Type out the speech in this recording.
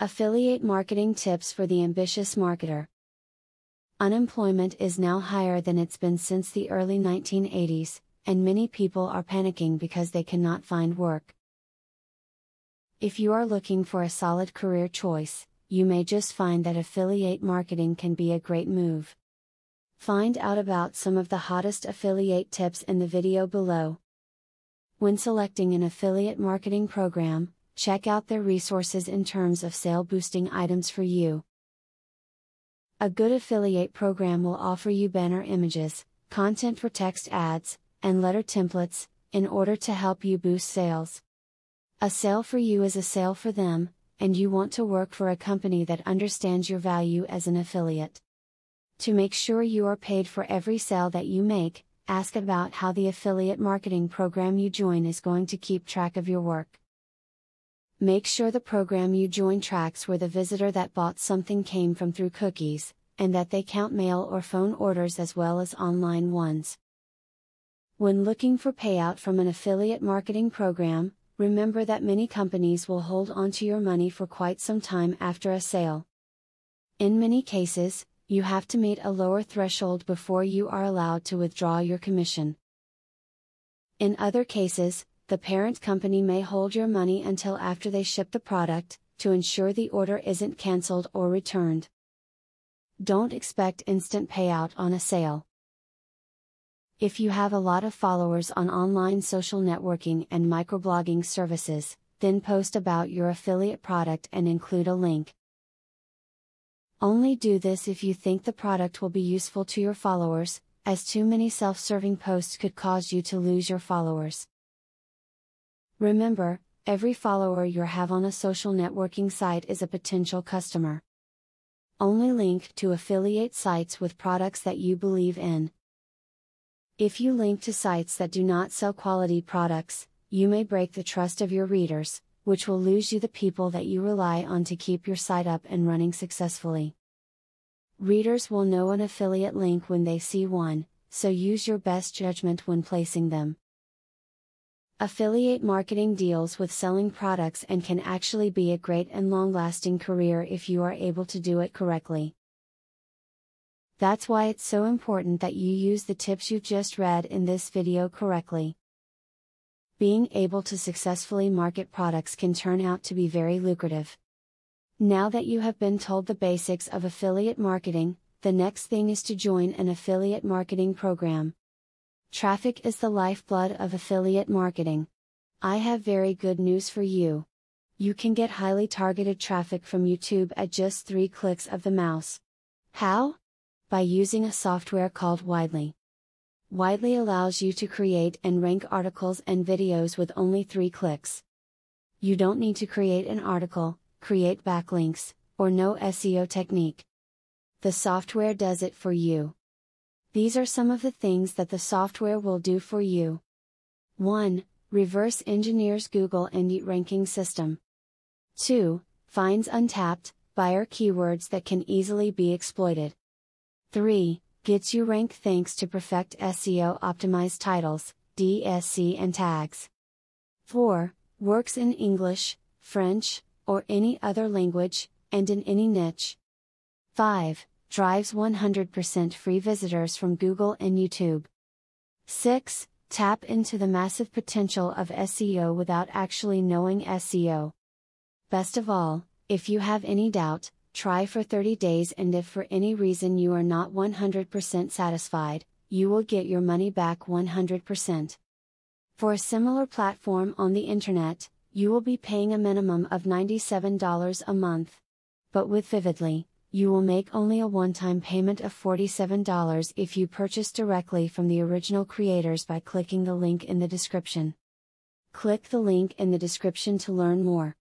Affiliate marketing tips for the ambitious marketer. Unemployment is now higher than it's been since the early 1980s, and many people are panicking because they cannot find work. If you are looking for a solid career choice, you may just find that affiliate marketing can be a great move. Find out about some of the hottest affiliate tips in the video below. When selecting an affiliate marketing program, check out their resources in terms of sale boosting items for you. A good affiliate program will offer you banner images, content for text ads, and letter templates, in order to help you boost sales. A sale for you is a sale for them, and you want to work for a company that understands your value as an affiliate. To make sure you are paid for every sale that you make, ask about how the affiliate marketing program you join is going to keep track of your work. Make sure the program you join tracks where the visitor that bought something came from through cookies, and that they count mail or phone orders as well as online ones. When looking for payout from an affiliate marketing program, remember that many companies will hold onto your money for quite some time after a sale. In many cases, you have to meet a lower threshold before you are allowed to withdraw your commission. In other cases, the parent company may hold your money until after they ship the product, to ensure the order isn't canceled or returned. Don't expect instant payout on a sale. If you have a lot of followers on online social networking and microblogging services, then post about your affiliate product and include a link. Only do this if you think the product will be useful to your followers, as too many self-serving posts could cause you to lose your followers. Remember, every follower you have on a social networking site is a potential customer. Only link to affiliate sites with products that you believe in. If you link to sites that do not sell quality products, you may break the trust of your readers, which will lose you the people that you rely on to keep your site up and running successfully. Readers will know an affiliate link when they see one, so use your best judgment when placing them. Affiliate marketing deals with selling products and can actually be a great and long-lasting career if you are able to do it correctly. That's why it's so important that you use the tips you've just read in this video correctly. Being able to successfully market products can turn out to be very lucrative. Now that you have been told the basics of affiliate marketing, the next thing is to join an affiliate marketing program. Traffic is the lifeblood of affiliate marketing. I have very good news for you. You can get highly targeted traffic from YouTube at just 3 clicks of the mouse. How? By using a software called Widely. Widely allows you to create and rank articles and videos with only 3 clicks. You don't need to create an article, create backlinks, or know SEO technique. The software does it for you. These are some of the things that the software will do for you. 1. Reverse engineers Google Indie ranking system. 2. Finds untapped, buyer keywords that can easily be exploited. 3. Gets you ranked thanks to perfect SEO optimized titles, DSC and tags. 4. Works in English, French, or any other language, and in any niche. 5. Drives 100% free visitors from Google and YouTube. 6. Tap into the massive potential of SEO without actually knowing SEO. Best of all, if you have any doubt, try for 30 days, and if for any reason you are not 100% satisfied, you will get your money back 100%. For a similar platform on the internet, you will be paying a minimum of $97 a month. But with Vividly, you will make only a one-time payment of $47 if you purchase directly from the original creators by clicking the link in the description. Click the link in the description to learn more.